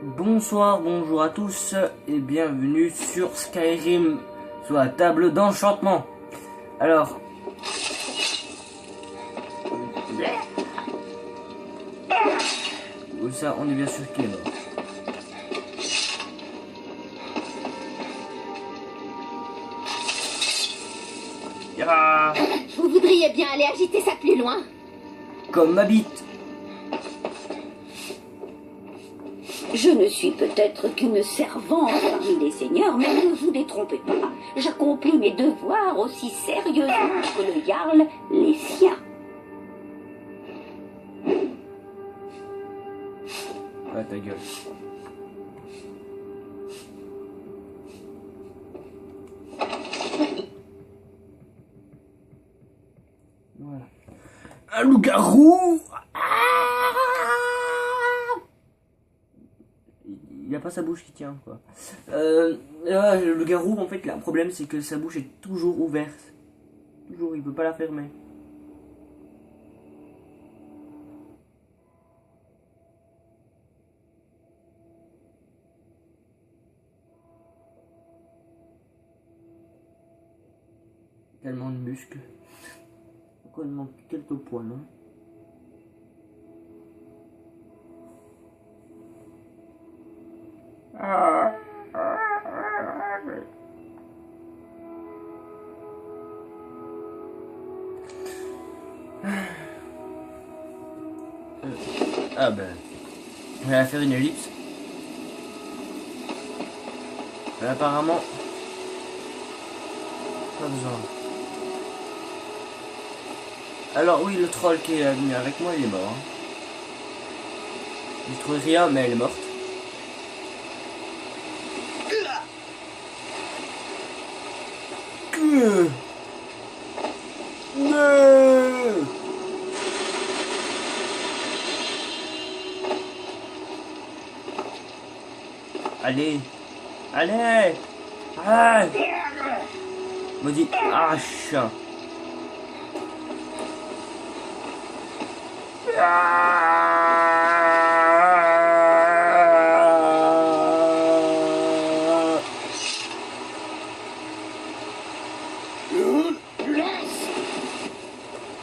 Bonsoir, bonjour à tous et bienvenue sur Skyrim, sur la table d'enchantement. Alors, ça on est bien sûr qu'il est mort. Ah, Vous voudriez bien aller agiter ça plus loin? comme ma bite. Je ne suis peut-être qu'une servante parmi les seigneurs, mais ne vous détrompez pas. J'accomplis mes devoirs aussi sérieusement que le Jarl les siens. Ouais, ta gueule. Voilà. Un loup-garou. Il a pas sa bouche qui tient, quoi. Le garou, en fait, le problème, c'est que sa bouche est toujours ouverte. Toujours, il peut pas la fermer. Tellement de muscles. Pourquoi il manque quelques points, non? Ah ben, on va faire une ellipse. Mais apparemment, pas besoin. Alors oui, le troll qui est venu avec moi, il est mort. Hein. Je trouve rien, mais elle est morte. Allez, allez, allez. Maudit chien.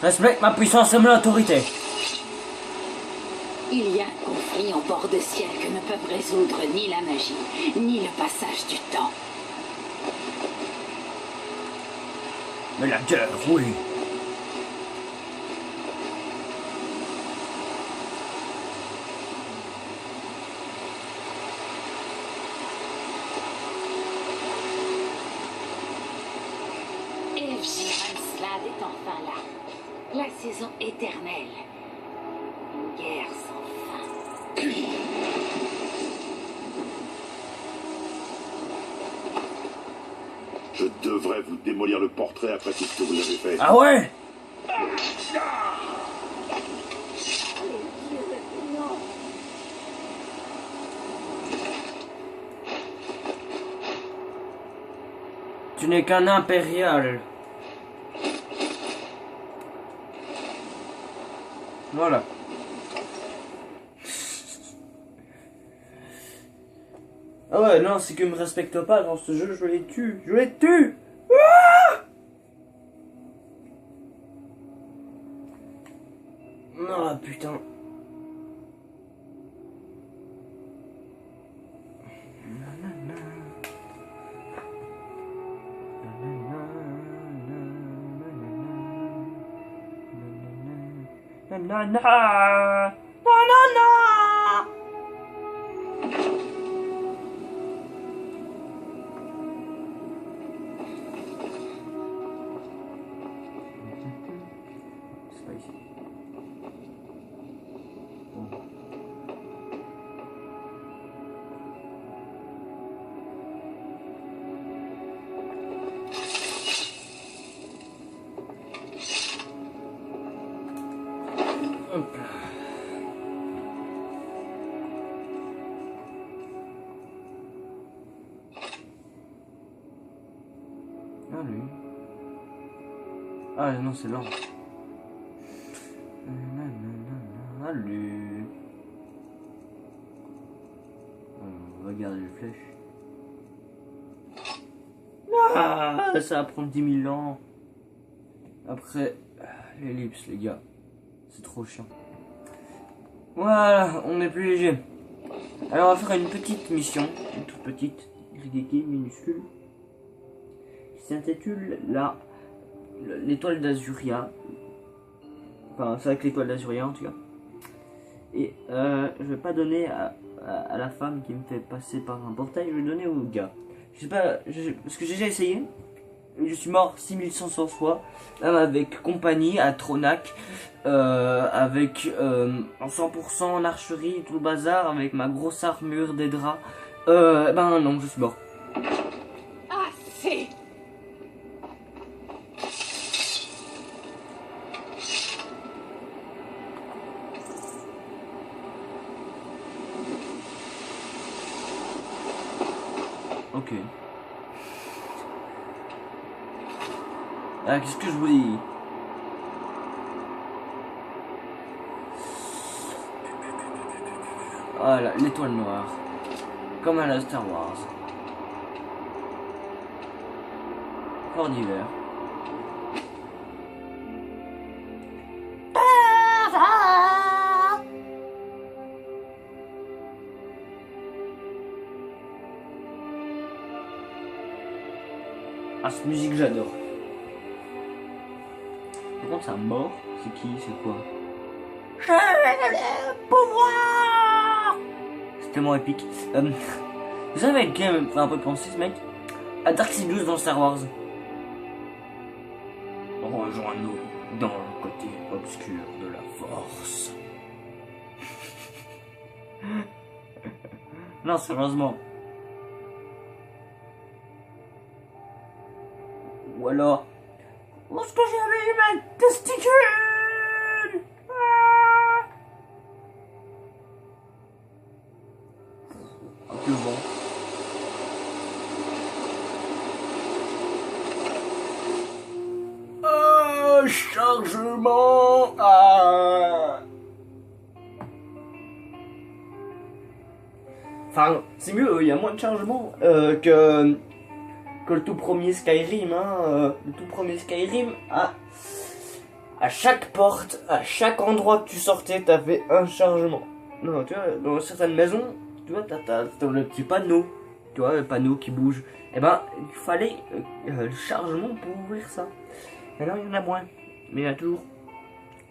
Respecte ma puissance et mon autorité. Il y a un conflit en bord de ciel que ne peuvent résoudre ni la magie, ni le passage du temps. Mais la guerre, oui. Evgiranslad est enfin là. La saison éternelle. Une guerre sans fin. Je devrais vous démolir le portrait après tout ce que vous avez fait. Ah ouais? Tu n'es qu'un impérial. Voilà. Ah ouais, non, c'est qu'il me respecte pas dans ce jeu, je les tue. Je les tue. Ah putain. Nanana. Nanana. C'est pas ici. Bon. Hop là. Ah lui. Ah non, c'est lent. Ah lui. Regarde les flèches. Ah, ça va prendre 10 000 ans. Après, l'ellipse, les gars. C'est trop chiant. Voilà, on est plus léger. Alors, on va faire une petite mission. Une toute petite, minuscule. Qui s'intitule l'étoile d'Azuria. Enfin, c'est avec l'étoile d'Azuria en tout cas. Et je vais pas donner à la femme qui me fait passer par un portail, je vais donner au gars. Je sais pas, parce que j'ai déjà essayé. Je suis mort 6100 fois, même avec compagnie à Tronac, avec en 100% en archerie, tout le bazar, avec ma grosse armure des draps. Ben non, je suis mort. Assez. Ok. Ah, qu'est-ce que je vous dis? Voilà, l'étoile noire. Comme à la Star Wars. Fort d'hiver. Ah, cette musique j'adore. Par contre, c'est un mort. C'est qui? C'est quoi? J'ai le pouvoir! C'est tellement épique. Vous savez avec qui me fait un peu penser ce mec? À Dark Sidious dans Star Wars. Rejoins-nous dans le côté obscur de la force. Non, sérieusement. Ou alors... Où est-ce que j'ai mis mes testicules? Un peu bon. Chargement. Enfin, c'est mieux, il y a moins de chargement que le tout premier Skyrim, hein. Le tout premier Skyrim, à chaque porte, à chaque endroit que tu sortais, t'avais un chargement. Non, tu vois, dans certaines maisons, tu vois, t'as le petit panneau, tu vois, le panneau qui bouge. Et ben, il fallait le chargement pour ouvrir ça. Maintenant, il y en a moins, mais il y en a toujours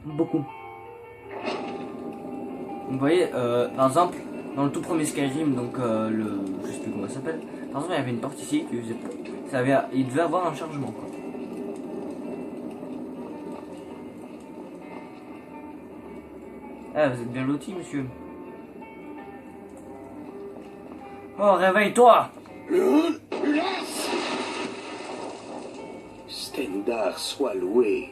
beaucoup. Vous voyez, par exemple, dans le tout premier Skyrim, donc je sais plus comment ça s'appelle. Par exemple, il y avait une porte ici qui faisait, il devait avoir un chargement, quoi. Ah, vous êtes bien loti, monsieur. Oh, réveille-toi! Stendarr soit loué.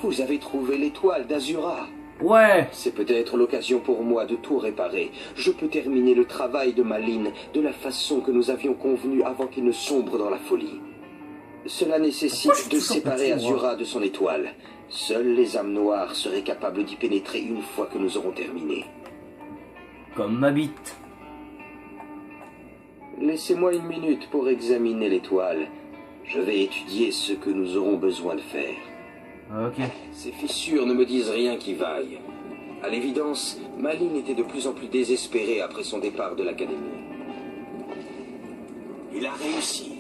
Vous avez trouvé l'étoile d'Azura. Ouais! C'est peut-être l'occasion pour moi de tout réparer. Je peux terminer le travail de Malyn de la façon que nous avions convenu avant qu'il ne sombre dans la folie. Cela nécessite de séparer Azura de son étoile. Seules les âmes noires seraient capables d'y pénétrer une fois que nous aurons terminé. Comme ma bite. Laissez-moi une minute pour examiner l'étoile. Je vais étudier ce que nous aurons besoin de faire. Ok. Ces fissures ne me disent rien qui vaille. À l'évidence, Malyn était de plus en plus désespéré après son départ de l'académie. Il a réussi.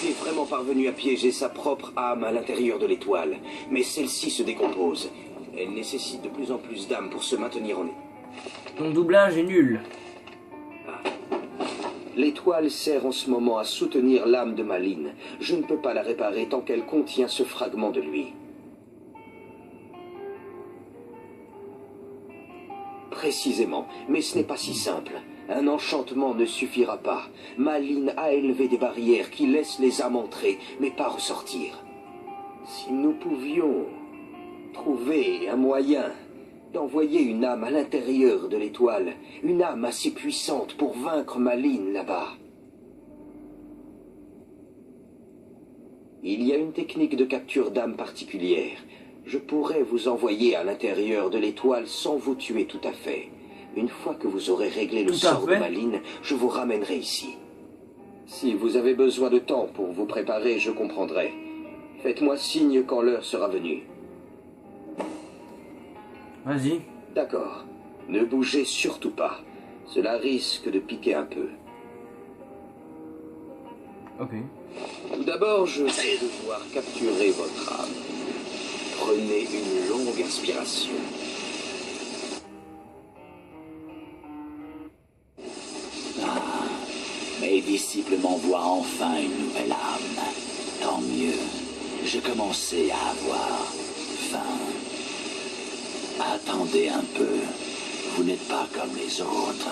Il est vraiment parvenu à piéger sa propre âme à l'intérieur de l'étoile. Mais celle-ci se décompose. Elle nécessite de plus en plus d'âmes pour se maintenir en état. Ton doublage est nul. L'étoile sert en ce moment à soutenir l'âme de Malyn. Je ne peux pas la réparer tant qu'elle contient ce fragment de lui. Précisément, mais ce n'est pas si simple. Un enchantement ne suffira pas. Malyn a élevé des barrières qui laissent les âmes entrer, mais pas ressortir. Si nous pouvions trouver un moyen d'envoyer une âme à l'intérieur de l'étoile, une âme assez puissante pour vaincre Malyn là-bas. Il y a une technique de capture d'âme particulière. Je pourrais vous envoyer à l'intérieur de l'étoile sans vous tuer tout à fait. Une fois que vous aurez réglé le Tout à sort de fait. Malines, je vous ramènerai ici. Si vous avez besoin de temps pour vous préparer, je comprendrai. Faites-moi signe quand l'heure sera venue. Vas-y. D'accord. Ne bougez surtout pas. Cela risque de piquer un peu. Ok. Tout d'abord, je vais devoir capturer votre âme. Prenez une longue inspiration. Mes disciples m'envoient enfin une nouvelle âme. Tant mieux. Je commençais à avoir faim. Attendez un peu. Vous n'êtes pas comme les autres.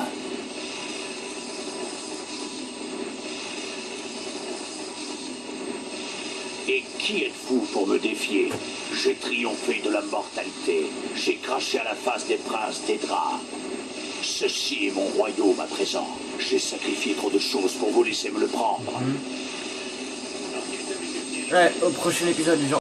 Et qui êtes-vous pour me défier? J'ai triomphé de la mortalité. J'ai craché à la face des princes des draps. Ceci est mon royaume à présent. J'ai sacrifié trop de choses pour vous laisser me le prendre. Ouais, au prochain épisode du genre.